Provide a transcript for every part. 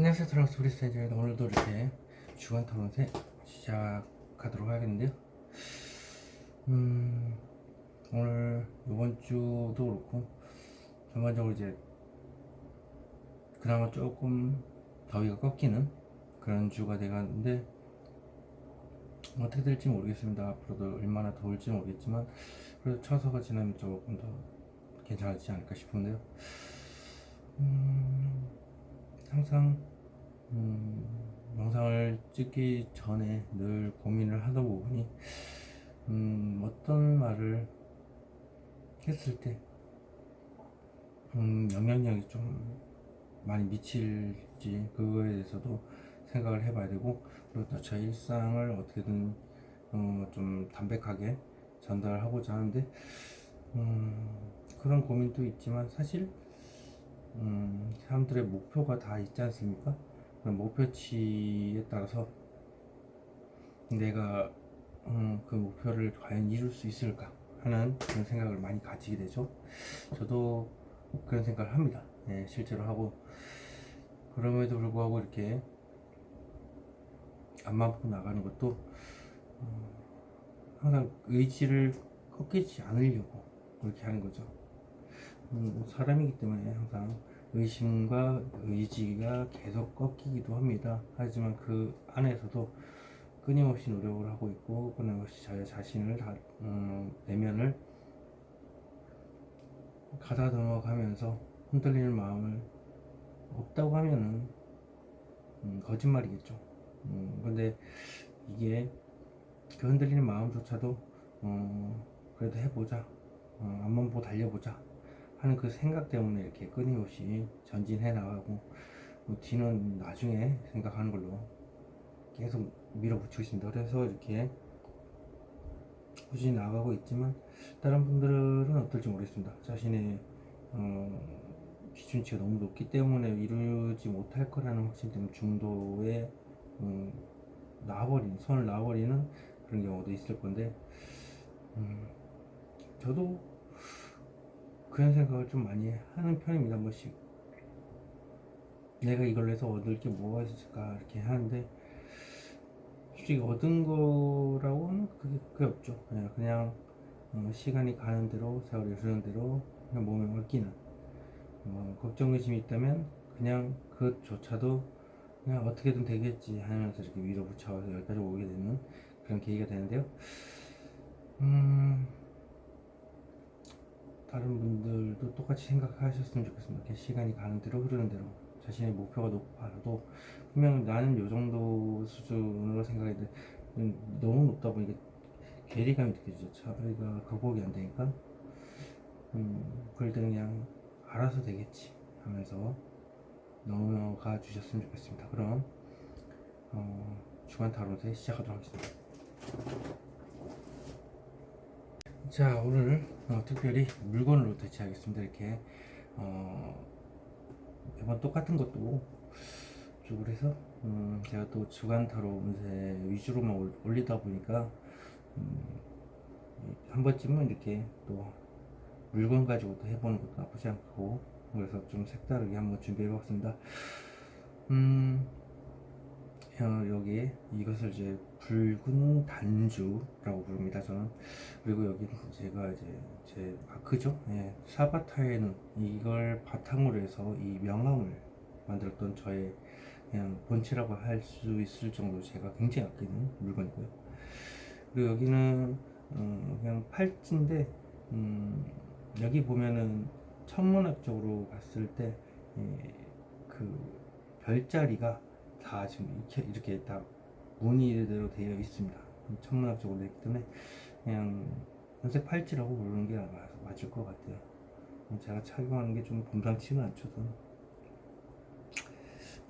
안녕하세요, 트러스 브리스타입니다. 오늘도 이렇게 주간 토론세 시작하도록 하겠는데요. 오늘 이번 주도 그렇고 전반적으로 이제 그나마 조금 더위가 꺾이는 그런 주가 돼가는데 어떻게 될지 모르겠습니다. 앞으로도 얼마나 더울지 모르겠지만 그래도 처서가 지나면 조금 더 괜찮아지지 않을까 싶은데요. 항상 영상을 찍기 전에 늘 고민을 하던 부분이 어떤 말을 했을 때 영향력이 좀 많이 미칠지 그거에 대해서도 생각을 해봐야 되고, 그리고 또 저의 일상을 어떻게든 좀 담백하게 전달하고자 하는데 그런 고민도 있지만 사실 사람들의 목표가 다 있지 않습니까? 그 목표치에 따라서 내가 그 목표를 과연 이룰 수 있을까 하는 그런 생각을 많이 가지게 되죠. 저도 그런 생각을 합니다. 네, 실제로 하고, 그럼에도 불구하고 이렇게 앞만 보고 나가는 것도 항상 의지를 꺾이지 않으려고 그렇게 하는 거죠. 사람이기 때문에 항상 의심과 의지가 계속 꺾이기도 합니다. 하지만 그 안에서도 끊임없이 노력을 하고 있고, 끊임없이 저의 자신을 내면을 가다듬어 가면서 흔들리는 마음을 없다고 하면은 거짓말이겠죠. 근데 이게 그 흔들리는 마음조차도 그래도 해보자, 앞만 보고 달려보자 하는 그 생각 때문에 이렇게 끊임없이 전진해 나가고, 뒤는 나중에 생각하는 걸로 계속 밀어붙이고 있습니다. 그래서 이렇게 꾸준히 나가고 있지만 다른 분들은 어떨지 모르겠습니다. 자신의 기준치가 너무 높기 때문에 이루지 못할 거라는 확신 때문에 중도에 선을 놔버리는 그런 경우도 있을 건데, 저도 그런 생각을 좀 많이 하는 편입니다. 한 번씩 내가 이걸로 해서 얻을 게 뭐가 있을까 이렇게 하는데, 솔직히 얻은 거라고는 그게 없죠. 그냥 시간이 가는 대로, 세월이 흐르는 대로 그냥 몸에 얽히는 걱정 의심이 있다면 그냥 그것조차도 그냥 어떻게든 되겠지 하면서 이렇게 밀어붙여서 여기까지 오게 되는 그런 계기가 되는데요. 다른 분들도 똑같이 생각하셨으면 좋겠습니다. 이렇게 시간이 가는 대로 흐르는 대로 자신의 목표가 높아도 분명 나는 요 정도 수준으로 생각했는데 너무 높다 보니까 괴리감이 느껴지죠. 저희가 극복이 안 되니까 그럴 때는 그냥 알아서 되겠지 하면서 넘어가 주셨으면 좋겠습니다. 그럼 주간 타로트 시작하도록 하겠습니다. 자, 오늘 특별히 물건으로 대체하겠습니다. 이렇게 매번 똑같은 것도 쭉 해서 제가 또 주간 타로 운세 위주로만 올리다 보니까 한 번쯤은 이렇게 또 물건 가지고 또 해보는 것도 나쁘지 않고, 그래서 좀 색다르게 한번 준비해봤습니다. 여기 이것을 이제 붉은 단주라고 부릅니다, 저는. 그리고 여기 제가 이제 제 아크죠, 사바타에는 이걸 바탕으로 해서 이 명함을 만들었던 저의 그냥 본체라고 할 수 있을 정도로 제가 굉장히 아끼는 물건이고요. 그리고 여기는 그냥 팔찌인데, 여기 보면은 천문학적으로 봤을 때 그 별자리가 다 지금 이렇게 다 무늬대로 되어 있습니다. 천문학적으로 되기 때문에 그냥 연색 팔찌라고 부르는 게 맞을 것 같아요. 제가 착용하는 게 좀 범상치는 않죠.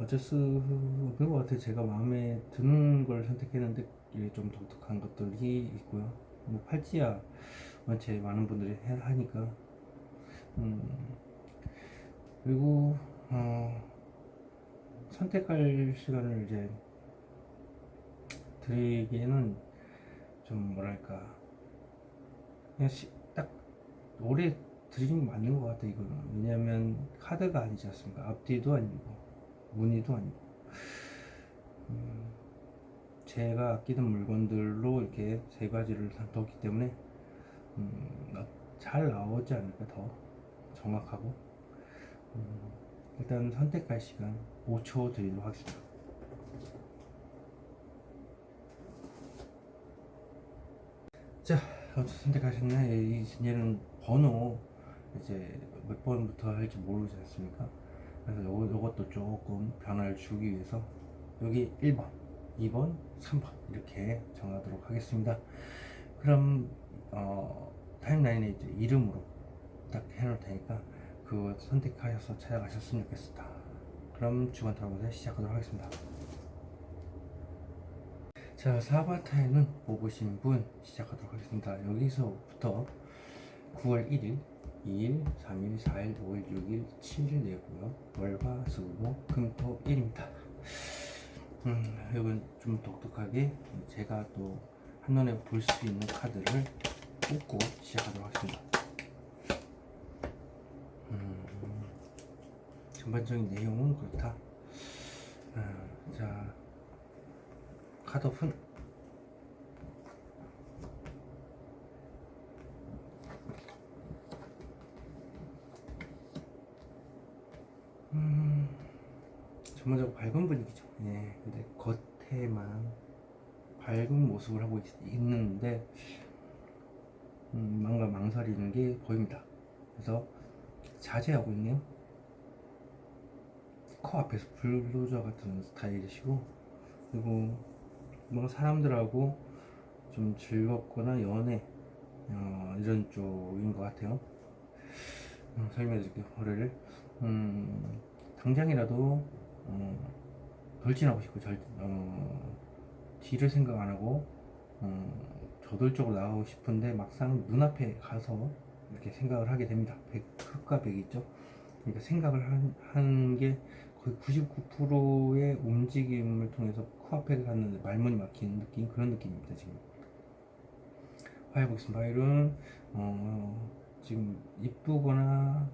어쩔 수 없는 것 같아요. 제가 마음에 드는 걸 선택했는데 이게 좀 독특한 것들이 있고요. 뭐 팔찌야 원체 많은 분들이 하니까. 그리고 선택할 시간을 이제 드리기에는 좀 뭐랄까, 그냥 딱 오래 드리는 게 맞는 것 같아요. 이거는 왜냐하면 카드가 아니지 않습니까? 앞뒤도 아니고 무늬도 아니고 제가 아끼던 물건들로 이렇게 세 가지를 다 넣었기 때문에 잘 나오지 않을까, 더 정확하고. 일단 선택할 시간 5초 드리도록 하겠습니다. 자, 선택하셨나요? 얘는 번호 이제 몇 번부터 할지 모르지 않습니까? 그래서 요것도 조금 변화를 주기 위해서 여기 1번, 2번, 3번 이렇게 정하도록 하겠습니다. 그럼 타임라인에 이제 이름으로 딱 해놓을 테니까 그거 선택하셔서 찾아가셨으면 좋겠습니다. 그럼 주간 타로를 시작하도록 하겠습니다. 자, 사바타에는 뽑으신 분 시작하도록 하겠습니다. 여기서부터 9월 1일, 2일, 3일, 4일, 5일, 6일, 7일 내고요. 월화, 수, 목, 금, 토, 일입니다. 이건 좀 독특하게 제가 또 한눈에 볼 수 있는 카드를 뽑고 시작하도록 하겠습니다. 전반적인 내용은 그렇다. 자, 카드 오픈. 전반적으로 밝은 분위기죠. 예, 근데 겉에만 밝은 모습을 하고 있는데 뭔가 망설이는 게 보입니다. 그래서 자제하고 있네요. 코앞에서 불도저 같은 스타일이시고, 그리고 뭔가 사람들하고 좀 즐겁거나 연애 이런 쪽인 것 같아요. 설명해 드릴게요. 올해를 당장이라도 돌진하고 싶고 뒤를 생각 안 하고 저돌적으로 나가고 싶은데 막상 눈앞에 가서 이렇게 생각을 하게 됩니다. 흑과 백이 있죠. 그러니까 생각을 하는 게 거의 99%의 움직임을 통해서 코앞에 갔는데 말문이 막히는 느낌, 그런 느낌입니다. 지금 화해 보겠습니다. 화해는 지금 이쁘거나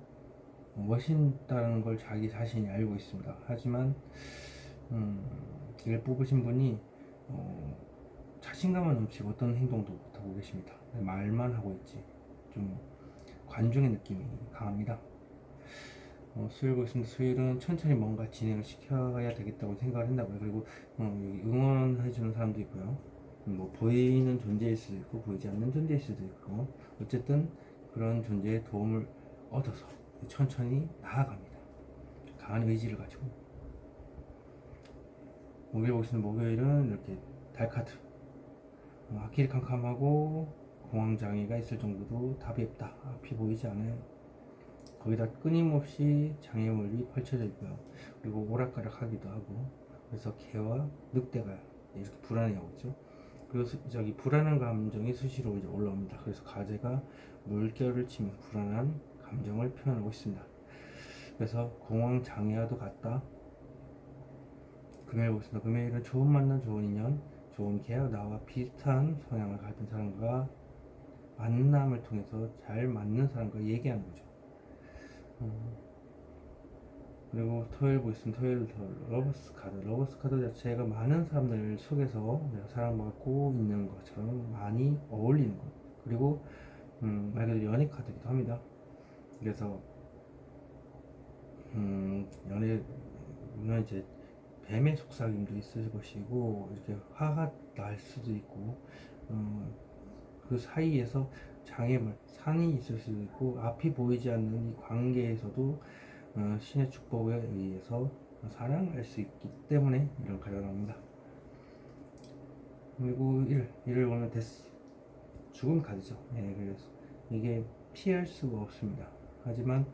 멋있다는 걸 자기 자신이 알고 있습니다. 하지만 이걸 뽑으신 분이 자신감은 넘치고 어떤 행동도 못하고 계십니다. 말만 하고 있지, 좀 관중의 느낌이 강합니다. 수요일 보겠습니다. 수요일은 천천히 뭔가 진행을 시켜야 되겠다고 생각을 한다고요. 그리고 응원해주는 사람도 있고요. 뭐 보이는 존재일 수도 있고 보이지 않는 존재일 수도 있고, 어쨌든 그런 존재의 도움을 얻어서 천천히 나아갑니다. 강한 의지를 가지고. 목요일 보겠습니다. 목요일은 이렇게 달카드, 앞길이 캄캄하고 공황장애가 있을 정도로 답이 없다, 앞이 보이지 않아요. 거기다 끊임없이 장애물이 펼쳐져 있고요. 그리고 오락가락하기도 하고, 그래서 개와 늑대가 이렇게 불안해하고 있죠. 그리고 저기 불안한 감정이 수시로 이제 올라옵니다. 그래서 가재가 물결을 치며 불안한 감정을 표현하고 있습니다. 그래서 공황 장애와도 같다. 금요일 보겠습니다. 금요일은 좋은 만남, 좋은 인연, 좋은 계약, 나와 비슷한 성향을 가진 사람과 만남을 통해서 잘 맞는 사람과 얘기하는 거죠. 그리고 토요일 보겠습니다. 토요일 러버스 카드 자체가 많은 사람들 속에서 내가 사랑받고 있는 것처럼 많이 어울리는 것, 그리고 말 그대로 연애 카드이기도 합니다. 그래서 연애는 이제 뱀의 속삭임도 있을 것이고, 이렇게 화가 날 수도 있고, 그 사이에서 장애물, 산이 있을 수도 있고, 앞이 보이지 않는 이 관계에서도 신의 축복에 의해서 사랑할 수 있기 때문에 이런 카드가 나옵니다. 그리고 1을 보면 데스, 죽음 카드죠. 네, 그래서 이게 피할 수가 없습니다. 하지만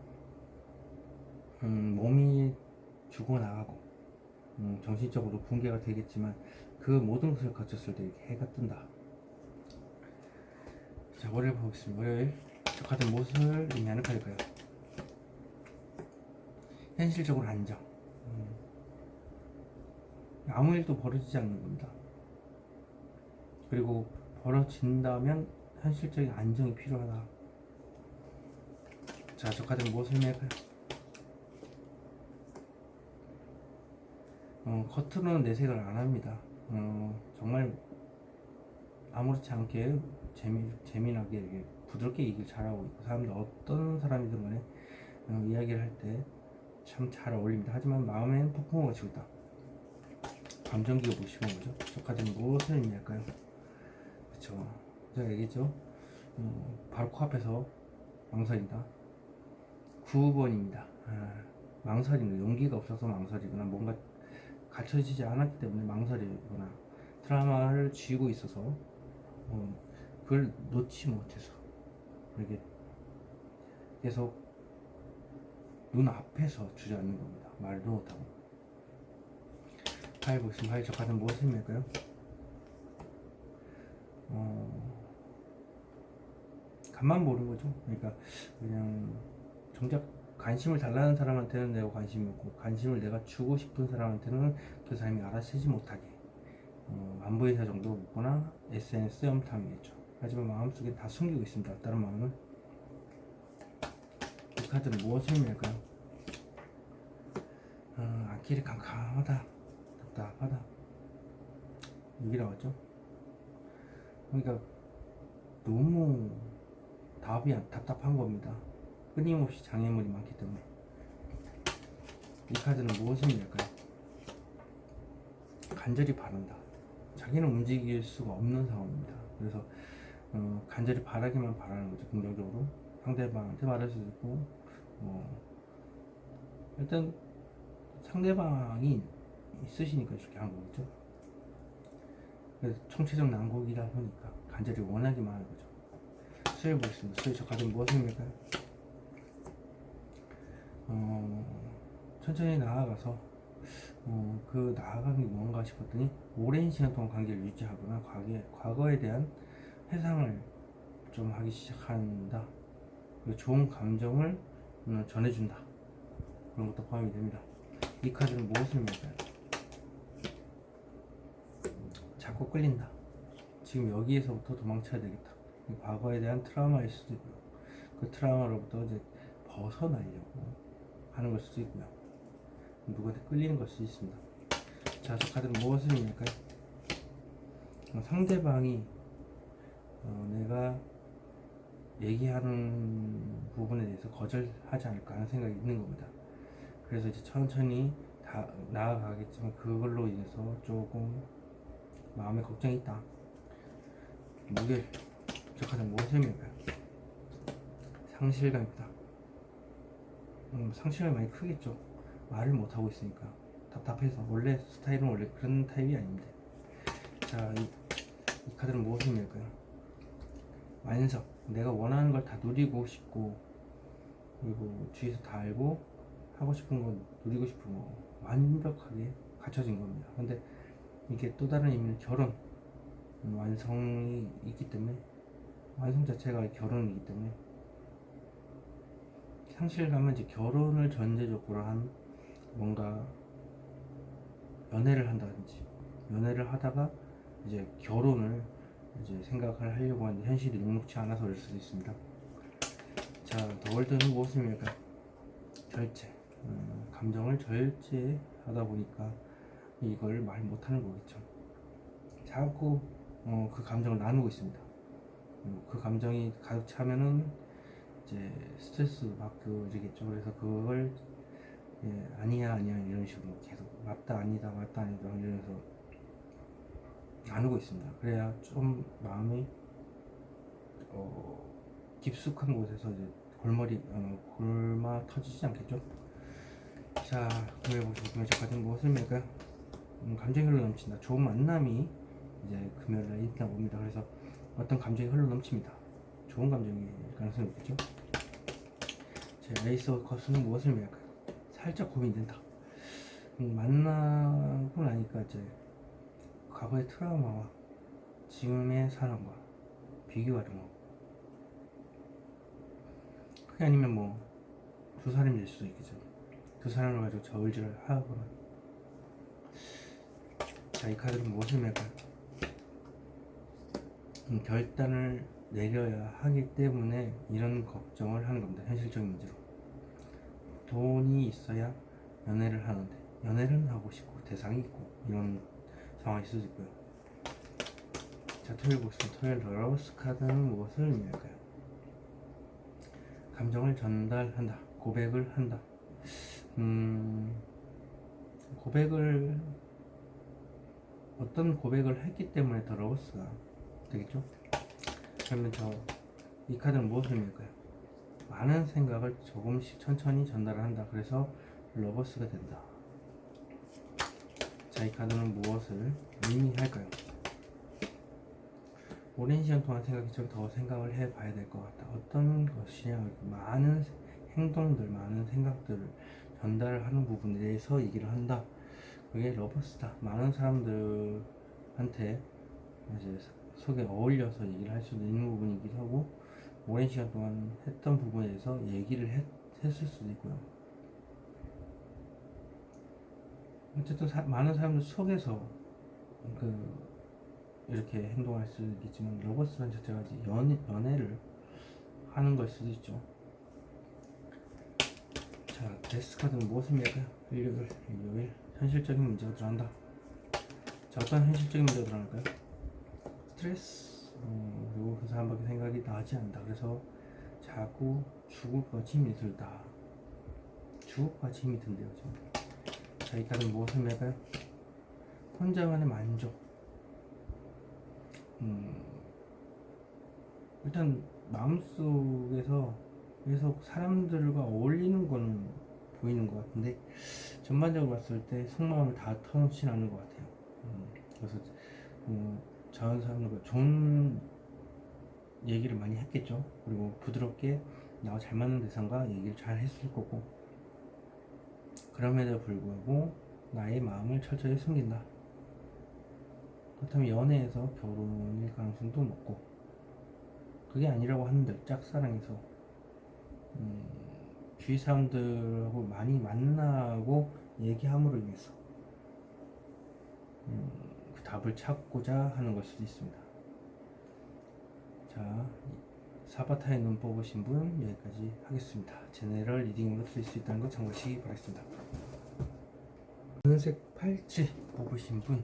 몸이 죽어나가고 정신적으로 붕괴가 되겠지만 그 모든 것을 거쳤을 때 이렇게 해가 뜬다. 자, 월요일 보겠습니다. 월요일 저 카드 무엇을 의미하는 카드일까요? 현실적으로 안정. 아무 일도 벌어지지 않는 겁니다. 그리고 벌어진다면 현실적인 안정이 필요하다. 자, 저 카드는 무엇을 의미할까요? 겉으로는 내색을 안 합니다. 정말 아무렇지 않게 재미나게 이렇게 부드럽게 얘기를 잘하고 있고, 사람들 어떤 사람이든 간에 이야기를 할 때 참 잘 어울립니다. 하지만 마음엔 폭풍우가 치고 있다. 감정기가 뭐 심한 거죠? 저 카드는 무엇을 의미할까요? 그쵸, 제가 얘기했죠. 바로 코앞에서 망설인다. 9번입니다. 망설임은 용기가 없어서 망설이거나 뭔가 갖춰지지 않았기 때문에 망설이거나 트라우마를 쥐고 있어서 그걸 놓지 못해서 이렇게 계속 눈앞에서 주저앉는 겁니다. 말도 못하고. 파일 보겠습니다. 파일 저 카드는 무엇을 의미할까요? 간만 보는 거죠. 그러니까 그냥 정작 관심을 달라는 사람한테는 내가 관심이 없고, 관심을 내가 주고 싶은 사람한테는 그 사람이 알아채지 못하게 안보인사 정도 묻거나 SNS 염탐이겠죠. 하지만 마음속에 다 숨기고 있습니다. 다른 마음을. 이 카드는 무엇을 의미할까요? 앞길이 캄캄하다, 답답하다, 여기 나왔죠. 그러니까 너무 답이 답답한 겁니다. 끊임없이 장애물이 많기 때문에. 이 카드는 무엇을 의미할까요? 간절히 바란다. 자기는 움직일 수가 없는 상황입니다. 그래서 간절히 바라기만 바라는 거죠. 긍정적으로 상대방한테 말할 수도 있고, 일단 상대방이 있으시니까 이렇게 한 거겠죠. 그래서 총체적 난국이다 보니까 간절히 원하기만 하는 거죠. 수혜 보겠습니다. 수혜 저 카드는 무엇을 의미할까요? 천천히 나아가서 그 나아가는 게 뭔가 싶었더니 오랜 시간 동안 관계를 유지하거나 과거에 대한 회상을 좀 하기 시작한다. 그리고 좋은 감정을 전해준다. 그런 것도 포함이 됩니다. 이 카드는 무엇을 의미할까요? 자꾸 끌린다. 지금 여기에서부터 도망쳐야 되겠다. 과거에 대한 트라우마일 수도 있고요. 그 트라우마로부터 이제 벗어나려고 하는 걸 수도 있고요. 누구한테 끌리는 걸 수도 있습니다. 자, 저 카드는 무엇을 의미할까요? 상대방이 내가 얘기하는 부분에 대해서 거절하지 않을까 하는 생각이 있는 겁니다. 그래서 이제 천천히 나아가겠지만 그걸로 인해서 조금 마음에 걱정이 있다. 무게, 저 카드는 무엇을 의미할까요? 상실감입니다. 상실감이 많이 크겠죠. 말을 못하고 있으니까 답답해서. 원래 스타일은 원래 그런 타입이 아닌데. 자, 이 카드는 무엇을 의미할까요? 완성. 내가 원하는 걸 다 누리고 싶고, 그리고 주위에서 다 알고 하고 싶은 거, 누리고 싶은 거 완벽하게 갖춰진 겁니다. 근데 이게 또 다른 의미는 결혼, 완성이 있기 때문에, 완성 자체가 결혼이기 때문에 상실감은 이제 결혼을 전제적으로 한 뭔가 연애를 한다든지, 연애를 하다가 이제 결혼을 이제 생각을 하려고 하는데 현실이 녹록치 않아서 그럴 수도 있습니다. 자, 더 월드는 무엇을 의미할까요? 절제. 감정을 절제하다 보니까 이걸 말 못하는 거겠죠. 자꾸 그 감정을 나누고 있습니다. 그 감정이 가득 차면은 이제 스트레스 받게되겠죠. 그래서 그걸 아니야 이런 식으로 계속 맞다 아니다 이러면서 나누고 있습니다. 그래야 좀 마음이 깊숙한 곳에서 이제 골마 터지지 않겠죠. 자, 금요일 저까지는 무엇을 의미할까요? 감정이 흘러 넘친다. 좋은 만남이 이제 금요일날 있다 봅니다. 그래서 어떤 감정이 흘러 넘칩니다. 좋은 감정일 가능성이 있겠죠. 제 에이스 오브 컵스는 무엇을 의미할까요? 살짝 고민된다. 만나고 나니까 이제 과거의 트라우마와 지금의 사랑과 비교하는 거. 그게 아니면 뭐 두 사람이 될 수도 있겠죠. 두 사람을 가지고 저울질을 하거나. 자, 이 카드는 무엇을 의미할까요? 결단을 내려야 하기 때문에 이런 걱정을 하는 겁니다. 현실적인 문제로. 돈이 있어야 연애를 하는데 연애를 하고 싶고 대상이 있고 이런 상황이 있을 수 있고요. 자, 토요일 보겠습니다. 토요일 러브스 카드는 무엇을 의미할까요? 감정을 전달한다, 고백을 한다. 고백을 어떤 고백을 했기 때문에 더 러버스가 되겠죠? 그러면 이 카드는 무엇을 의미할까요? 많은 생각을 조금씩 천천히 전달을 한다. 그래서 러버스가 된다. 자, 이 카드는 무엇을 의미할까요? 오랜 시간 동안 생각했지만 더 생각을 해봐야 될 것 같다. 어떤 것이냐, 많은 행동들, 많은 생각들을 전달하는 부분에 대해서 얘기를 한다. 그게 러버스다. 많은 사람들한테 이제 속에 어울려서 얘기를 할 수도 있는 부분이기도 하고, 오랜 시간 동안 했던 부분에 대해서 얘기를 했을 수도 있고요. 어쨌든 많은 사람들 속에서 이렇게 행동할 수도 있겠지만, 러버스란 자체가 이제 연애를 하는 걸 수도 있죠. 자, 데스 카드는 무엇을 의미할까요? 일요일 현실적인 문제가 드러난다. 자, 어떤 현실적인 문제가 드러날까요? 스트레스, 그리고 그 사람밖에 생각이 나지 않는다. 그래서 자꾸 죽을 것 같이 힘이 들다. 죽을 것 같이 힘이 든대요 지금. 자, 이 카드는 무엇을 의미할까요? 혼자만의 만족. 일단 마음속에서 계속 사람들과 어울리는 거는 보이는 것 같은데, 전반적으로 봤을 때 속마음을 다 터놓진 않는 것 같아요. 그래서 자연 사람들과 좋은 얘기를 많이 했겠죠. 그리고 부드럽게 나와 잘 맞는 대상과 얘기를 잘 했을 거고, 그럼에도 불구하고 나의 마음을 철저히 숨긴다. 그렇다면 연애에서 결혼일 가능성도 높고, 그게 아니라고 하는데 짝사랑에서 주위 사람들하고 많이 만나고 얘기함으로 인해서 그 답을 찾고자 하는 걸 수도 있습니다. 자, 사바타의 눈 뽑으신 분 여기까지 하겠습니다. 제네럴 리딩으로 드릴 수 있다는 거 참고하시기 바라겠습니다. 붉은색 팔찌 뽑으신 분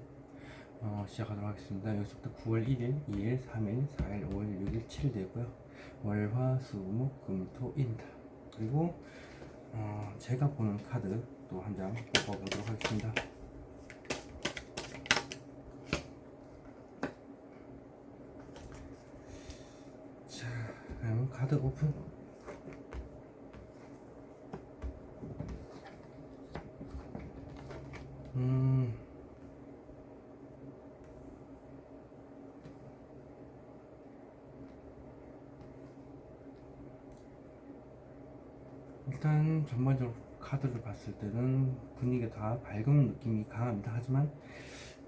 시작하도록 하겠습니다. 여기서부터 9월 1일, 2일, 3일, 4일, 5일, 6일, 7일 되고요. 월, 화, 수, 목, 금, 토, 일입니다. 그리고 제가 보는 카드 또 한 장 뽑아보도록 하겠습니다. 자, 그럼 카드 오픈. 일단 전반적으로 카드를 봤을 때는 분위기가 다 밝은 느낌이 강합니다. 하지만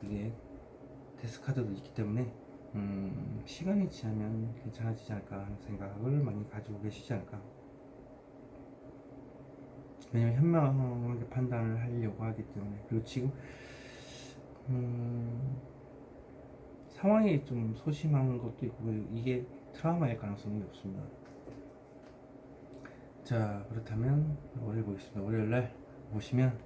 이게 데스 카드도 있기 때문에 시간이 지나면 괜찮아지지 않을까 하는 생각을 많이 가지고 계시지 않을까. 왜냐면 현명하게 판단을 하려고 하기 때문에. 그리고 지금 상황이 좀 소심한 것도 있고, 이게 트라우마일 가능성이 없습니다. 자, 그렇다면 월요일 보겠습니다. 월요일날 보시면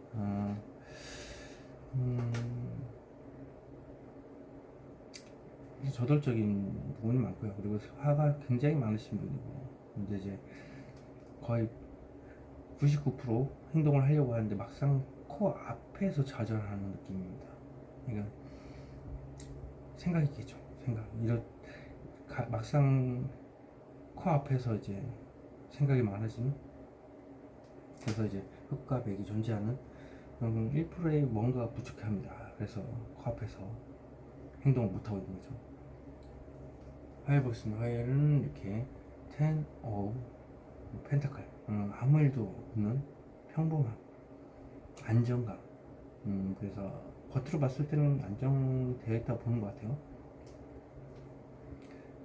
저돌적인 부분이 많고요. 그리고 화가 굉장히 많으신 분이고, 근데 이제 거의 99% 행동을 하려고 하는데 막상 코 앞에서 좌절하는 느낌입니다. 그러니까 생각이겠죠. 막상 코 앞에서 이제 생각이 많아지는, 그래서 이제 흑과 백이 존재하는 1%의 뭔가가 부족합니다. 그래서 코앞에서 행동을 못하고 있는 거죠. 화요일 보겠습니다. 화요일은 이렇게 10 of 펜타클, 아무 일도 없는 평범함, 안정감. 그래서 겉으로 봤을 때는 안정되어 있다고 보는 것 같아요.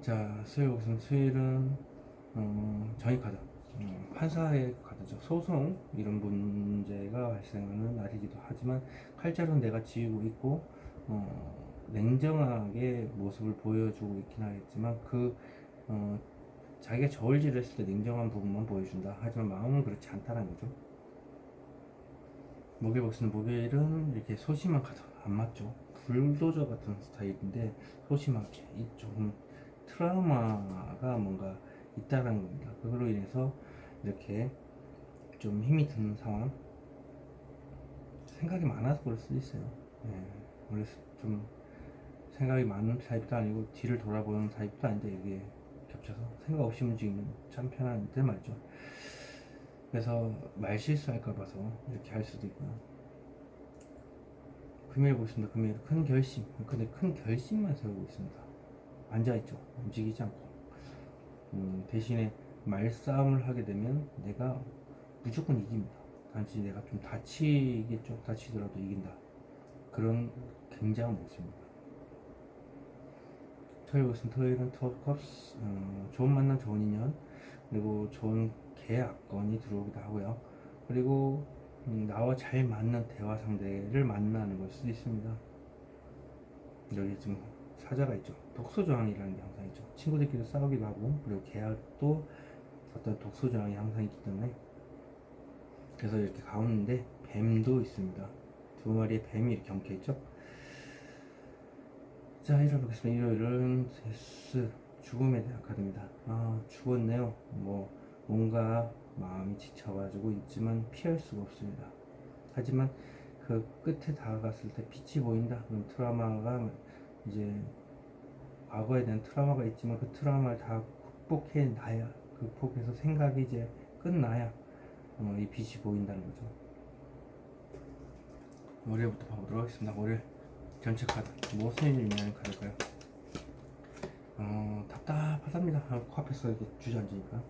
자, 수요일 보겠습니다. 수요일은 정의 카드, 판사의 카드죠. 소송 이런 문제가 발생하는 날이기도 하지만, 칼자루는 내가 지우고 있고 냉정하게 모습을 보여주고 있긴 하겠지만, 자기가 저울질을 했을 때 냉정한 부분만 보여준다. 하지만 마음은 그렇지 않다는 거죠. 목요일복스는 목요일은 이렇게 소심한 카드 안 맞죠. 불도저 같은 스타일인데 소심하게 이 조금 트라우마가 뭔가 있다는 겁니다. 그걸로 인해서 이렇게 좀 힘이 드는 상황, 생각이 많아서 그럴 수도 있어요. 예, 원래 좀 생각이 많은 타입도 아니고 뒤를 돌아보는 타입도 아닌데 이게 겹쳐서 생각 없이 움직이면 참 편한데 말이죠. 그래서 말 실수할까 봐서 이렇게 할 수도 있고요. 금요일 보겠습니다. 금요일 큰 결심, 근데 큰 결심만 세우고 있습니다. 앉아있죠. 움직이지 않고. 대신에 말싸움을 하게 되면 내가 무조건 이깁니다. 단지 내가 좀 다치겠죠. 다치더라도 이긴다. 그런 굉장한 모습입니다. 토요일 보겠습니다. 토요일은 투어컵스, 좋은 만남, 좋은 인연, 그리고 좋은 계약건이 들어오기도 하고요. 그리고 나와 잘 맞는 대화 상대를 만나는 걸 수도 있습니다. 여기 지금 사자가 있죠. 독소 저항이라는 게 항상 있죠. 친구들끼리 싸우기도 하고, 그리고 계약도 어떤 독소 저항이 항상 있기 때문에, 그래서 이렇게 가운데 뱀도 있습니다. 두 마리의 뱀이 이렇게 엉켜 있죠. 자, 일요일 보겠습니다. 일요일은 데스, 죽음에 대한 카드입니다. 아, 죽었네요. 뭐 뭔가 마음이 지쳐가지고 있지만 피할 수가 없습니다. 하지만 그 끝에 다가갔을 때 빛이 보인다. 그럼 트라우마가 이제 과거에 대한 트라우마가 있지만 그 트라우마를 다 극복해놔야, 극복해서 생각이 이제 끝나야 이 빛이 보인다는 거죠. 월요일부터 봐보도록 하겠습니다. 월요일 전체 카드 무엇을 의미하는 카드일까요? 답답하답니다. 코앞에서 이렇게 주저앉으니까.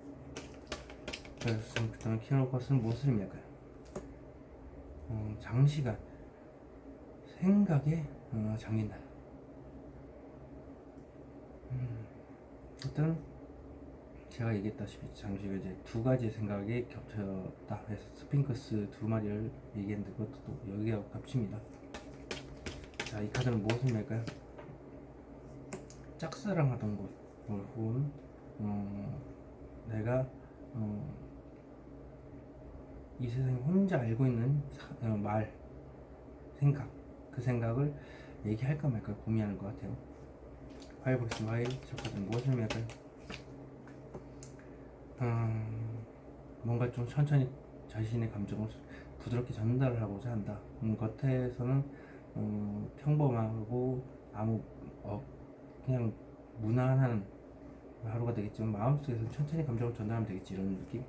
그래서 그다음에 키워놓을 것은 무엇을 의미할까요? 장시간 생각에 잠긴다. 일단 제가 얘기했다시피 잠시가 이제 두 가지 생각이 겹쳤다 해서 스핑크스 두 마리를 얘기했는데 그것도 또 여기가 겹칩니다. 자, 이 카드는 무엇을 의미할까요? 짝사랑하던 것, 혹은 내가 이 세상에 혼자 알고 있는 말, 생각, 그 생각을 얘기할까 말까 고민하는 것 같아요. 화요일 보겠습니다. 화요일 첫 카드는 무엇을 의미할까요? 뭔가 좀 천천히 자신의 감정을 부드럽게 전달을 하고자 한다. 겉에서는 평범하고 아무 그냥 무난한 하루가 되겠지만 마음속에서 천천히 감정을 전달하면 되겠지, 이런 느낌.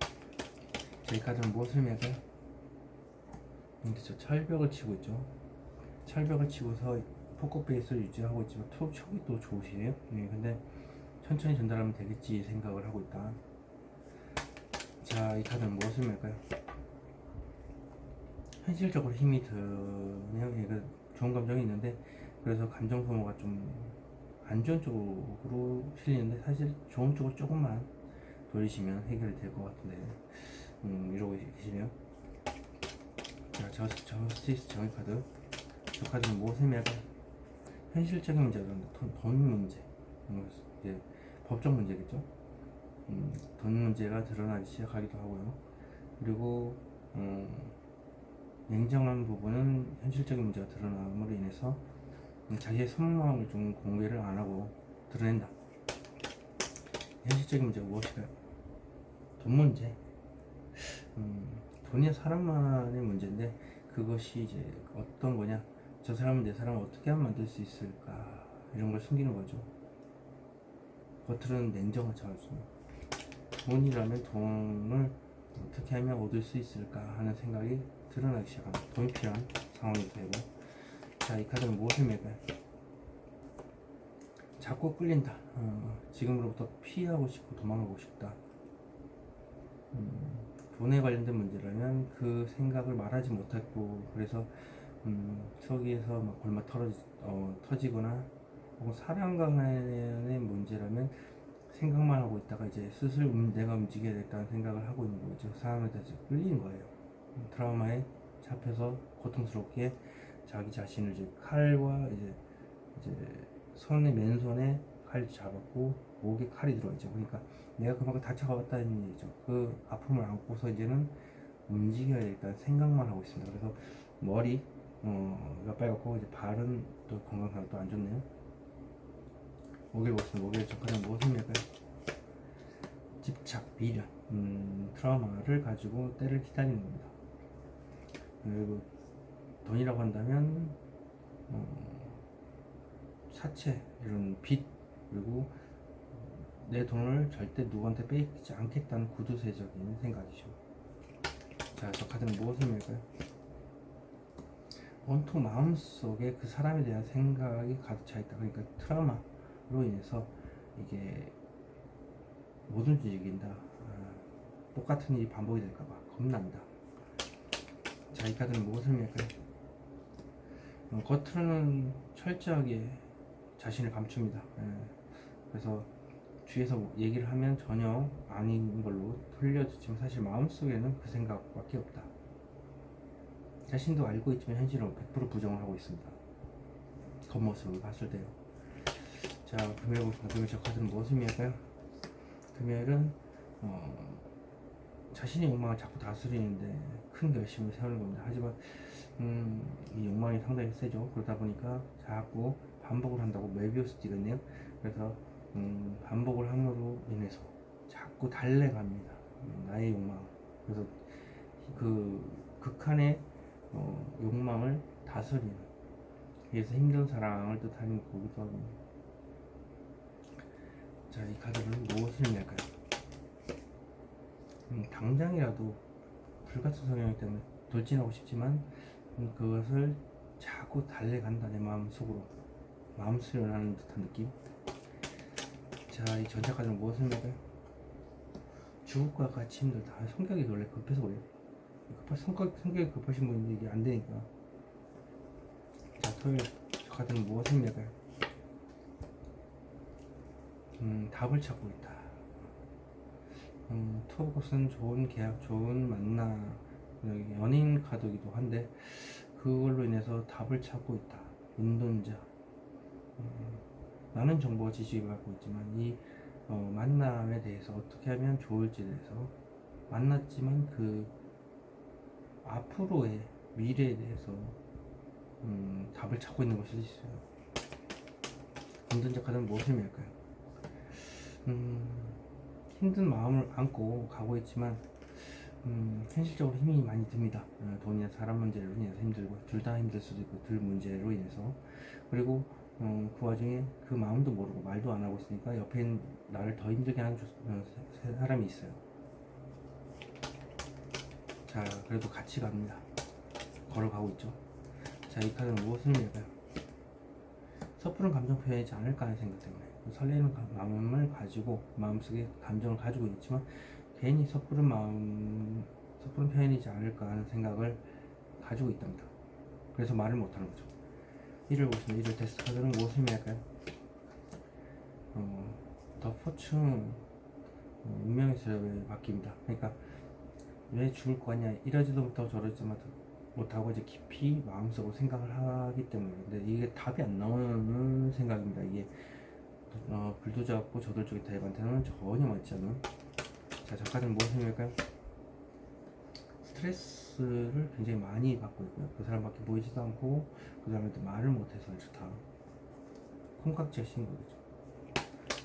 제 카드는 무엇을 의미할까요? 그렇죠. 철벽을 치고 있죠. 철벽을 치고서 포커페이스를 유지하고 있지만 촉이 또 좋으시네요. 근데 천천히 전달하면 되겠지 생각을 하고 있다. 자, 이 카드는 무엇을 의미할까요? 현실적으로 힘이 드네요. 얘가 좋은 감정이 있는데 그래서 감정 소모가 좀 안 좋은 쪽으로 실리는데 사실 좋은 쪽으로 조금만 돌리시면 해결이 될 것 같은데 이러고 계시네요. 자, 저스티스 정의 카드. 저 카드는 무엇을 의미할까요? 현실적인 문제라는 돈 문제, 이제 법적 문제겠죠. 돈 문제가 드러나기 시작하기도 하고요. 그리고 냉정한 부분은 현실적인 문제가 드러남으로 인해서 자기의 속마음을 좀 공개를 안 하고 드러낸다. 현실적인 문제가 무엇일까요? 돈 문제. 돈이 사람만의 문제인데 그것이 이제 어떤 거냐? 저 사람은 내 사람을 어떻게 하면 만들 수 있을까? 이런 걸 숨기는 거죠. 겉으로는 냉정한 척하죠. 돈이라면 돈을 어떻게 하면 얻을 수 있을까 하는 생각이 드러나기 시작합니다. 돈이 필요한 상황이 되고. 자, 이 카드는 무엇을 의미할까요? 자꾸 끌린다. 지금으로부터 피하고 싶고 도망가고 싶다. 돈에 관련된 문제라면 그 생각을 말하지 못했고 그래서 서기에서 막 골마 터지거나 혹은 사랑 관련의 문제라면 생각만 하고 있다가 이제 슬슬 내가 움직여야겠다는 생각을 하고 있는 거죠. 사람에 대해서 끌리는 거예요. 트라우마에 잡혀서 고통스럽게 자기 자신을 이제 칼과 이제 손에 맨손에 칼 잡았고 목에 칼이 들어있죠. 그러니까 내가 그만큼 다쳐갔다는 얘기죠. 그 아픔을 안고서 이제는 움직여야겠다는 생각만 하고 있습니다. 그래서 머리 가 빨갛고 이제 발은 또 건강상 또 안 좋네요. 목요일 보시면 목요일 접하는 무엇을 맥까요? 집착, 미련, 트라우마를 가지고 때를 기다리는 겁니다. 그리고 돈이라고 한다면 사채, 이런 빚, 그리고 내 돈을 절대 누구한테 빼앗기지 않겠다는 구두쇠적인 생각이죠. 자, 저 카드는 무엇을 밀까요? 온통 마음속에 그 사람에 대한 생각이 가득 차 있다. 그러니까 트라우마로 인해서 이게 못 움직인다. 똑같은 일이 반복이 될까봐 겁난다. 자, 이 카드는 무엇을 밀까요? 겉으로는 철저하게 자신을 감춥니다. 그래서 뒤에서 얘기를 하면 전혀 아닌 걸로 흘려지지만 사실 마음속에는 그 생각밖에 없다. 자신도 알고 있지만 현실은 100% 부정을 하고 있습니다. 겉모습을 봤을 때요. 자, 금요일 보겠습니다. 금요일 저 카드는 무엇을 의미할까요? 금요일은 자신의 욕망을 자꾸 다스리는데 큰 결심을 세우는 겁니다. 하지만 이 욕망이 상당히 세죠. 그러다 보니까 자꾸 반복을 한다고 메비우스 띠거든요. 그래서 반복을 함으로 인해서 자꾸 달래갑니다. 나의 욕망. 그래서 그 극한의 욕망을 다스리는, 그래서 힘든 사랑을 뜻하는 거기도 하고. 자, 이 카드는 무엇을 의미할까요? 당장이라도 불같은 성향이기 때문에 돌진하고 싶지만 그것을 자꾸 달래간다. 내 마음 속으로 마음 수련하는 듯한 느낌. 자, 이 전자 카드는 무엇을 의미할까요? 주국과 같이 힘들다. 성격이 원래 급해서 그래요. 성격이 급하신 분인데 이게 안 되니까. 자, 토요일 저 카드는 무엇을 의미할까요? 답을 찾고 있다. 투어것은 좋은 계약, 좋은 만남, 연인 카드이기도 한데 그걸로 인해서 답을 찾고 있다. 운동자. 많은 정보와 지식을 갖고 있지만 이 만남에 대해서 어떻게 하면 좋을지에 대해서 만났지만 그 앞으로의 미래에 대해서 답을 찾고 있는 것일 수 있어요. 운동자 카드는 무엇을 의미할까요? 힘든 마음을 안고 가고 있지만 현실적으로 힘이 많이 듭니다. 돈이나 사람 문제로 인해서 힘들고, 둘 다 힘들 수도 있고, 둘 문제로 인해서. 그리고 그 와중에 그 마음도 모르고 말도 안 하고 있으니까 옆에 있는 나를 더 힘들게 하는 사람이 있어요. 자, 그래도 같이 갑니다. 걸어가고 있죠. 자, 이 카드는 무엇을 의미할까요? 섣부른 감정 표현이지 않을까 하는 생각 때문에 설레는 마음을 가지고 마음속에 감정을 가지고 있지만 괜히 섣부른 표현이지 않을까 하는 생각을 가지고 있답니다. 그래서 말을 못하는 거죠. 1을 보시면 1을 데스 카드는 무엇을 의미할까요? 더 포춘, 운명의 세력에 바뀝니다. 그러니까 왜 죽을 것 같냐, 이러지도 못하고 저러지도 못하고 이제 깊이 마음속으로 생각을 하기 때문에. 근데 이게 답이 안 나오는 생각입니다. 이게 불도저하고 저돌적인 타입한테는 전혀 맞지 않은. 자, 저 카드는 무엇을 의미할까요? 스트레스를 굉장히 많이 받고 있고요. 그 사람밖에 보이지도 않고 그 사람한테 말을 못해서 좋다. 콩깍지가 씌인 거죠.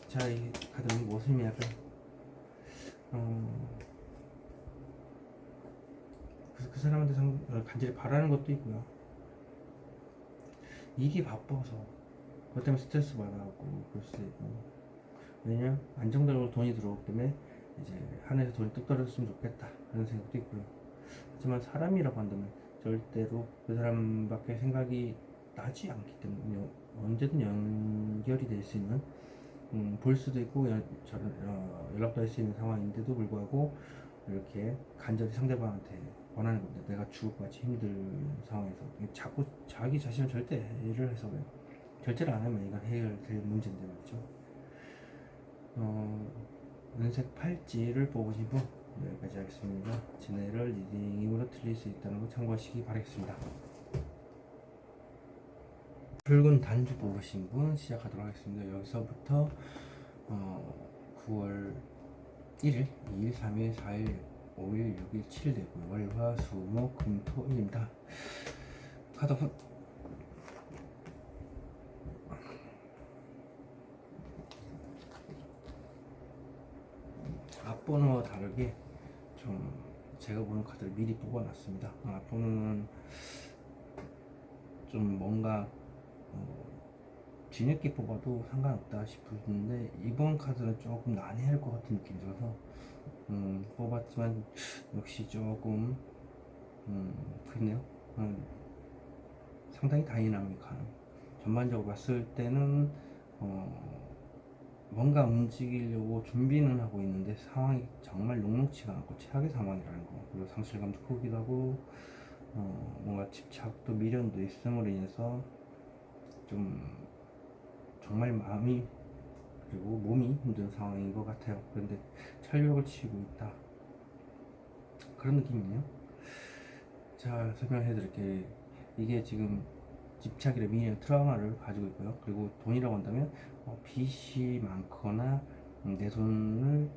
자, 이 카드는 무엇을 의미할까요? 그 사람한테 간절히 바라는 것도 있고요. 일이 바빠서 그것 때문에 스트레스 받아갖고 그럴 수도 있고. 왜냐면 안정적으로 돈이 들어오기 때문에 이제 하늘에서 돈이 뚝 떨어졌으면 좋겠다 그런 생각도 있고요. 하지만 사람이라고 한다면 절대로 그 사람밖에 생각이 나지 않기 때문에 언제든 연결이 될 수 있는, 볼 수도 있고 연락도 할 수 있는 상황인데도 불구하고 이렇게 간절히 상대방한테 원하는 겁니다. 내가 죽을 것 같이 힘든 상황에서 자꾸 자기 자신을 절대 해를 해서 그래요. 절제를 안 하면 이건 해결될 문제인데 말이죠. 은색 팔찌를 뽑으신 분 여기까지 하겠습니다. 제네럴 리딩으로 틀릴 수 있다는 거 참고하시기 바라겠습니다. 붉은 단주 뽑으신 분 시작하도록 하겠습니다. 여기서부터 9월 1일, 2일, 3일, 4일, 5일, 6일, 7일 되고요. 월화, 수, 목, 금, 토, 일입니다. 카드 앞번호와 다르게 좀 제가 보는 카드를 미리 뽑아놨습니다. 앞번호는 좀 뭔가 뒤늦게 뽑아도 상관없다 싶은데 이번 카드는 조금 난해할 것 같은 느낌이 들어서 뽑았지만 역시 조금 그렇네요. 상당히 다이나믹한, 전반적으로 봤을 때는 뭔가 움직이려고 준비는 하고 있는데 상황이 정말 녹록치가 않고 최악의 상황이라는 거, 그리고 상실감도 크기도 하고 뭔가 집착도 미련도 있음으로 인해서 좀 정말 마음이 그리고 몸이 힘든 상황인 것 같아요. 그런데 철벽을 치고 있다, 그런 느낌이네요. 자, 설명해 드릴게요. 이게 지금 집착이나 미련, 트라우마를 가지고 있고요. 그리고 돈이라고 한다면 빚이 많거나 내 돈을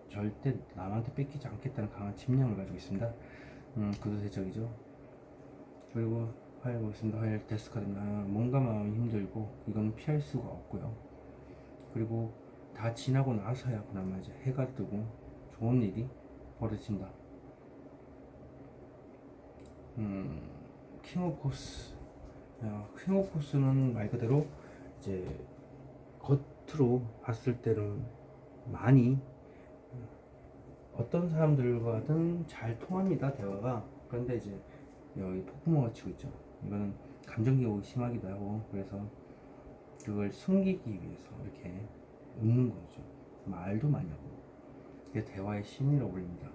절대 남한테 뺏기지 않겠다는 강한 집념을 가지고 있습니다. 구두쇠적이죠. 그리고 화요일 보겠습니다. 화요일 데스카드입니다. 뭔가 마음이 힘들고 이건 피할 수가 없고요. 그리고 다 지나고 나서야 그나마 이제 해가 뜨고 좋은 일이 벌어진다. 킹 오브 코스. 킹 오브 코스는 말 그대로 이제 겉으로 봤을 때는 많이 어떤 사람들과든 잘 통합니다, 대화가. 그런데 이제 여기 폭풍우가 치고 있죠. 이거는 감정 기복이 심하기도 하고, 그래서 그걸 숨기기 위해서 이렇게 웃는 거죠. 말도 많이 하고. 이게 대화의 신이라고 불립니다.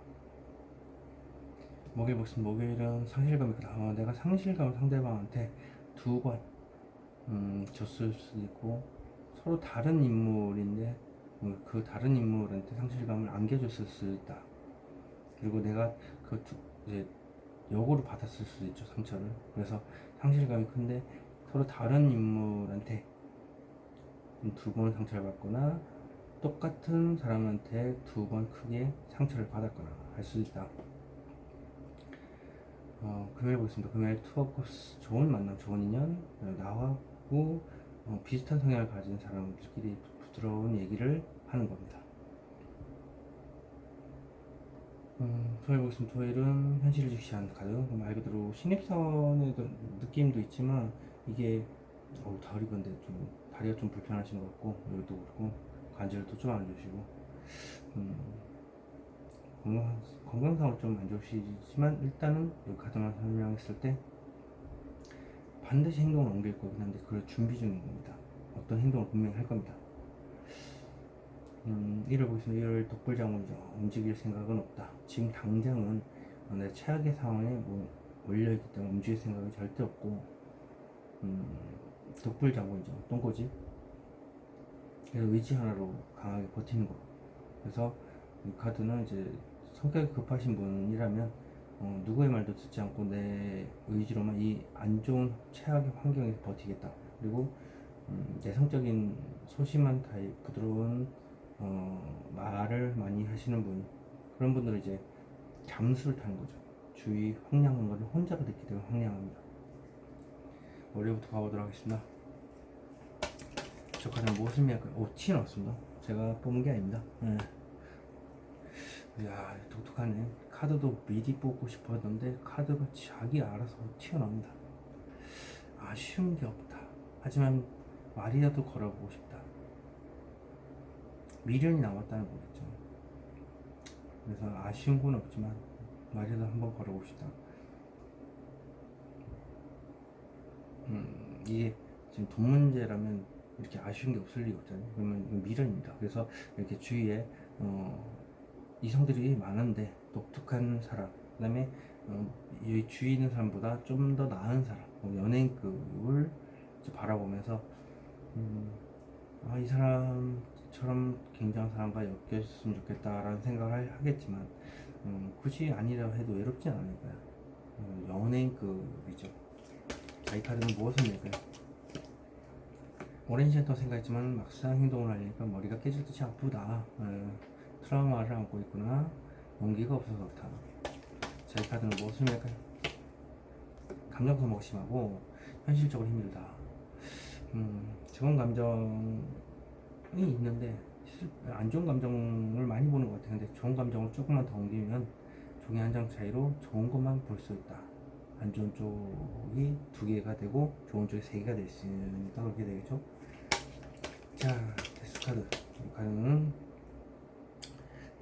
목요일 보겠습니다. 목요일은 상실감이 크다. 내가 상실감을 상대방한테 두 번 줬을 수도 있고, 서로 다른 인물인데 그 다른 인물한테 상실감을 안겨줬을 수도 있다. 그리고 내가 이제 역으로 받았을 수도 있죠, 상처를. 그래서 상실감이 큰데 서로 다른 인물한테 두 번 상처를 받거나 똑같은 사람한테 두 번 크게 상처를 받았거나 할 수도 있다. 금요일 보겠습니다. 금요일 투어 코스. 좋은 만남, 좋은 인연, 나하고 비슷한 성향을 가진 사람들끼리 부드러운 얘기를 하는 겁니다. 토요일 보겠습니다. 토요일은 현실을 직시한 카드. 말 그대로 신입사원의 느낌도 있지만 이게 다리가 좀 불편하신 것 같고, 여기도 그렇고 관절도 좀 안 좋으시고 건강상으로 좀 안 좋으시지만, 일단은 이 카드만 설명했을 때 반드시 행동을 옮길 거긴 한데 그걸 준비 중인 겁니다. 어떤 행동을 분명히 할 겁니다. 일을 보겠습니다. 일요일 독불장군이죠. 움직일 생각은 없다. 지금 당장은 내 최악의 상황에 몰려있기 때문에 움직일 생각이 절대 없고, 독불장군이죠. 똥꼬집. 그래서 의지 하나로 강하게 버티는 거. 그래서 이 카드는 이제 성격이 급하신 분이라면 누구의 말도 듣지 않고 내 의지로만 이 안 좋은 최악의 환경에서 버티겠다. 그리고 내성적인 소심한 타입, 부드러운 말을 많이 하시는 분, 그런 분들은 이제 잠수를 타는 거죠. 주위 황량한 거를 혼자가 됐기 때문에 황량합니다. 월요일부터 가보도록 하겠습니다. 저 카드는 무엇을 의미할까요? T 나왔습니다. 제가 뽑은 게 아닙니다. 이야, 독특하네. 카드도 미리 뽑고 싶었는데 카드가 자기 알아서 튀어나옵니다. 아쉬운 게 없다. 하지만 말이라도 걸어보고 싶다. 미련이 남았다는 거겠죠. 그래서 아쉬운 건 없지만 말이라도 한번 걸어보고 싶다. 이게 지금 돈 문제라면 이렇게 아쉬운 게 없을 리가 없잖아요. 그러면 미련입니다. 그래서 이렇게 주위에 이성들이 많은데 독특한 사람, 그 다음에 이 주위에 있는 사람보다 좀 더 나은 사람, 연예인급을 바라보면서 이 사람처럼 굉장한 사람과 엮였으면 좋겠다라는 생각을 하겠지만 굳이 아니라 해도 외롭지 않을까요? 연예인급이죠. 자, 이 카드는 무엇을 낼까요? 오랜 시간 동안 생각했지만 막상 행동을 하려니까 머리가 깨질 듯이 아프다. 트라우마를 안고 있구나. 용기가 없어서 그렇다. 자, 이 카드는 무엇을 낼까요? 감정 소모가 심하고 현실적으로 힘들다. 좋은 감정이 있는데 안 좋은 감정을 많이 보는 것 같아요. 근데 좋은 감정을 조금만 더 옮기면 종이 한 장 차이로 좋은 것만 볼 수 있다. 안 좋은 쪽이 두 개가 되고 좋은 쪽이 세 개가 될 수 있으니까 그렇게 되겠죠. 자, 데스 카드. 이 카드는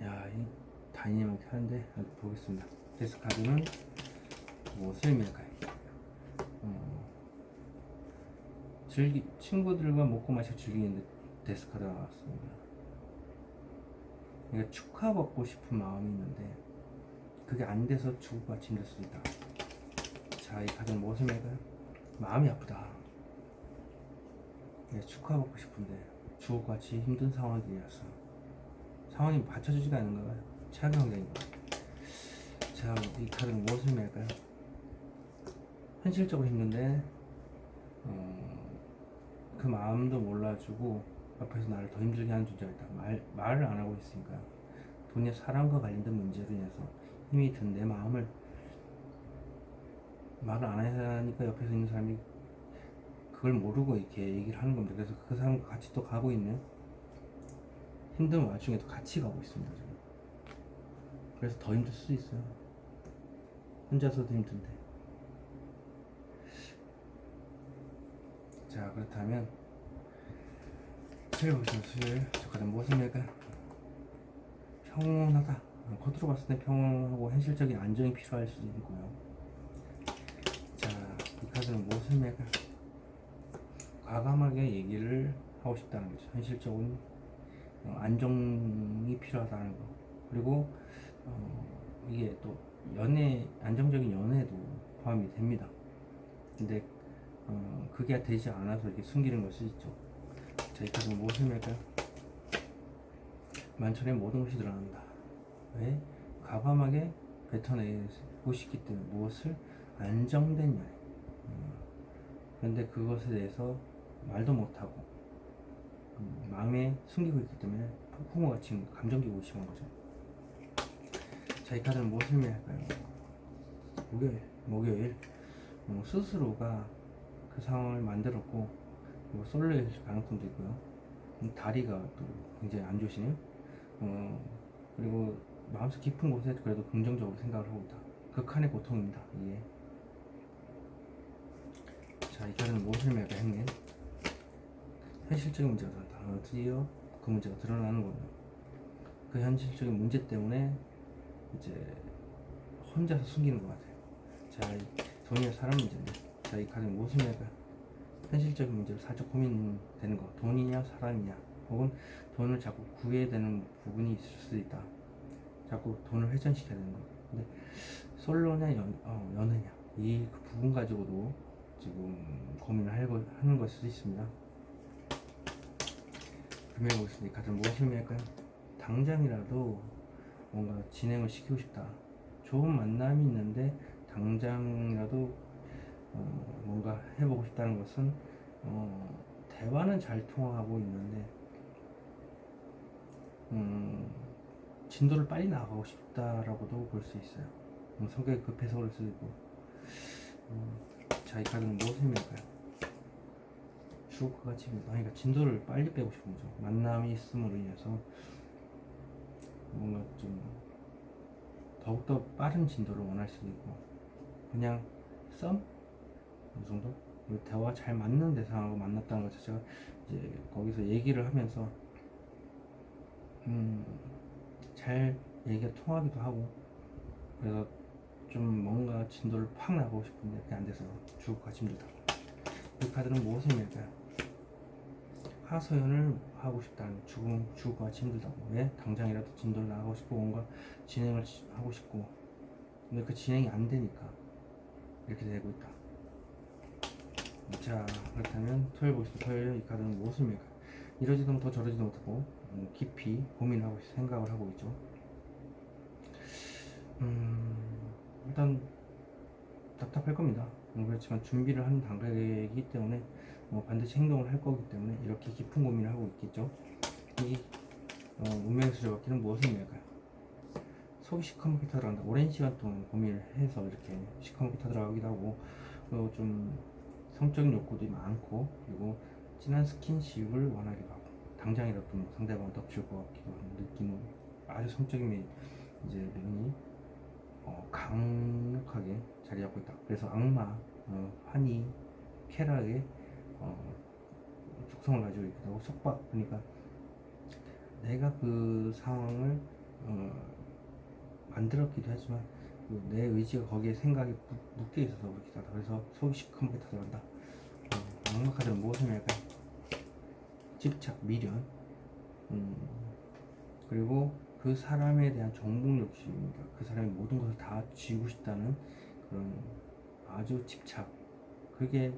이 다이내믹하게 하는데 보겠습니다. 데스 카드는 무엇을 의미할까요? 친구들과 먹고 마시고 즐기는데 데스 카드가 나왔습니다. 그러니까 축하받고 싶은 마음이 있는데 그게 안 돼서 죽고 같이 힘들 수도 있다. 자, 이 카드는 무엇을 의미할까요? 마음이 아프다. 축하받고 싶은데 죽을 것 같이 힘든 상황이었어. 상황이 받쳐주지가 않는 거예요. 최악의 환경인 거예요. 자, 이 카드는 무엇을 의미할까요? 현실적으로 힘든데 그 마음도 몰라주고 옆에서 나를 더 힘들게 하는 존재가 있다. 말을 안 하고 있으니까 돈이나 사랑과 관련된 문제로 인해서 힘이 든 내 마음을 말을 안 하니까 옆에서 있는 사람이 그걸 모르고 이렇게 얘기를 하는 겁니다. 그래서 그 사람과 같이 또 가고 있는 힘든 와중에도 같이 가고 있습니다. 지금. 그래서 더 힘들 수도 있어요. 혼자서도 힘든데. 자, 그렇다면 수요일 보시면 수요일 저 카드 무엇을 의미할까요? 평온하다. 겉으로 봤을 때 평온하고 현실적인 안정이 필요할 수도 있고요. 자, 이 카드는 무엇을 의미할까요? 과감하게 얘기를 하고 싶다는 거죠. 현실적인 안정이 필요하다는 거. 그리고 이게 또 안정적인 연애도 포함이 됩니다. 근데 그게 되지 않아서 이렇게 숨기는 걸 수 있죠. 자, 이 카드는 무엇을 의미할까요? 만천에 모든 것이 드러난다. 왜? 과감하게 뱉어내고 싶기 때문에 무엇을? 안정된 연애. 그런데 그것에 대해서 말도 못하고 마음에 숨기고 있기 때문에 폭풍우같이 감정기복이 심한 거죠. 자, 이 카드는 무엇을 의미할까요? 목요일 스스로가 그 상황을 만들었고 그리고 솔로일 가능성도 있고요. 다리가 또 굉장히 안 좋으시네요. 그리고 마음속 깊은 곳에 그래도 긍정적으로 생각을 하고 있다. 극한의 고통입니다. 이게. 자, 이 카드는 무엇을 의미할까요? 행님. 현실적인 문제가 드디어 그 문제가 드러나는 거예요. 그 현실적인 문제 때문에 이제 혼자서 숨기는 것 같아요. 자, 돈이나 사람 문제인데, 자, 이 카드는 무엇을 의미할까요? 현실적인 문제로 살짝 고민되는 거. 돈이냐 사람이냐, 혹은 돈을 자꾸 구해야 되는 부분이 있을 수도 있다. 자꾸 돈을 회전시켜야 되는 거. 근데 솔로냐 연애냐, 이 그 부분 가지고도 지금 고민을 하는 것일 수도 있습니다. 금요일 보겠습니다. 카드는 무엇을 의미할까요? 당장이라도 뭔가 진행을 시키고 싶다. 좋은 만남이 있는데 당장이라도 뭔가 해보고 싶다는 것은 대화는 잘 통하고 있는데 진도를 빨리 나가고 싶다라고도 볼 수 있어요. 성격이 급해서 그럴 수도 있고. 자, 이 카드는 무엇을 의미할까요? 죽을 것 같이, 그러니까 진도를 빨리 빼고 싶은 거죠. 만남이 있음으로 인해서 뭔가 좀 더욱더 빠른 진도를 원할 수도 있고, 그냥 썸? 이 정도? 대화가 잘 맞는 대상하고 만났다는 것 자체가 이제 거기서 얘기를 하면서 잘 얘기가 통하기도 하고, 그래서 좀 뭔가 진도를 팍 나가고 싶은데 그게 안 돼서 죽을 것 같이 힘들다. 이 카드는 무엇을 의미할까요? 하소연을 하고 싶다는, 죽을 것 같이 힘들다고. 왜? 당장이라도 진도를 나가고 싶고 뭔가 진행을 하고 싶고, 근데 그 진행이 안 되니까 이렇게 되고 있다. 자, 그렇다면 토요일 보겠습니다. 토요일 이 카드는 무엇을 의미할까요? 이러지도 못하고 저러지도 못하고 깊이 고민하고 생각을 하고 있죠. 일단 답답할 겁니다. 그렇지만 준비를 하는 단계이기 때문에 반드시 행동을 할 거기 때문에 이렇게 깊은 고민을 하고 있겠죠. 이 운명의 수저바퀴는 무엇을 의미할까요? 속이 시커멓게 타들어간다. 오랜 시간 동안 고민을 해서 이렇게 시커멓게 타들어가기도 하고, 또 좀 성적인 욕구도 많고, 그리고 진한 스킨십을 원하기도 하고, 당장이라도 뭐 상대방을 덮칠 것 같기도 하는 느낌은 아주 성적인 이제 면이 강력하게 자리 잡고 있다. 그래서 악마, 환희, 쾌락의 속성을 가지고 있기도 하고, 속박. 그러니까 내가 그 상황을 만들었기도 하지만 내 의지가 거기에 생각이 묶여 있어서 그렇기도 하다. 그래서 속이 시커멓게 타들어간다. 악마 카드는 무엇을 할까요? 집착, 미련, 그리고 그 사람에 대한 정복 욕심입니다. 그 사람이 모든 것을 다 쥐고 싶다는 그런 아주 집착. 그게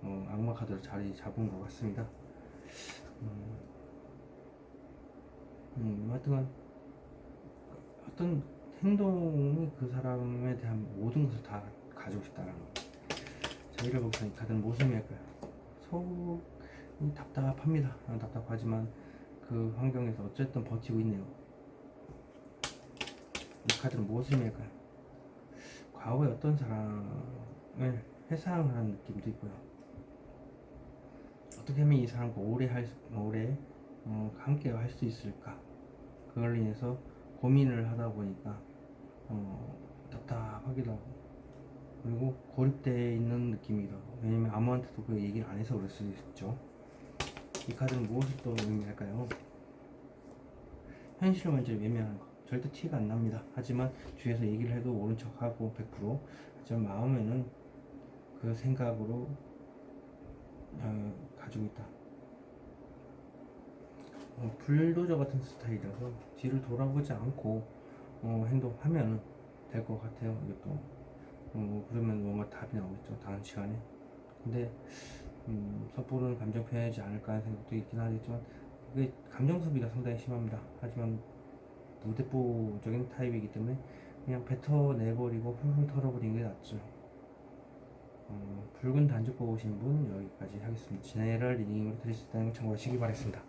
악마 카드로 자리 잡은 것 같습니다. 하여튼 어떤 행동이 그 사람에 대한 모든 것을 다 가지고 싶다는 거. 자, 이를 보면서 이 카드는 무슨 의미일까요? 속이 답답합니다. 답답하지만 그 환경에서 어쨌든 버티고 있네요. 이 카드는 무엇을 의미할까요? 과거에 어떤 사람을 회상하는 느낌도 있고요. 어떻게 하면 이 사람과 오래 함께 할 수 있을까? 그걸 인해서 고민을 하다 보니까 답답하기도 하고, 그리고 고립되어 있는 느낌이기도 하고, 왜냐면 아무한테도 그 얘기를 안 해서 그럴 수도 있죠. 이 카드는 무엇을 또 의미할까요? 현실을 완전히 외면하는 거. 절대 티가 안 납니다. 하지만 주위에서 얘기를 해도 모른 척하고 100%, 하지만 마음에는 그 생각으로 가지고 있다. 불도저 같은 스타일이라서 뒤를 돌아보지 않고 행동하면 될 것 같아요. 이것도 그러면 뭔가 답이 나오겠죠, 다음 시간에. 근데 섣부르는 감정 표현하지 않을까 하는 생각도 있긴 하겠지만, 그게 감정 소비가 상당히 심합니다. 하지만 무대뽀적인 타입이기 때문에 그냥 뱉어내버리고 훌훌 털어버리는 게 낫죠. 붉은 단주 뽑으신 분 여기까지 하겠습니다. 제네럴 리딩으로 드릴 수 있다는 걸 참고하시기 바라겠습니다.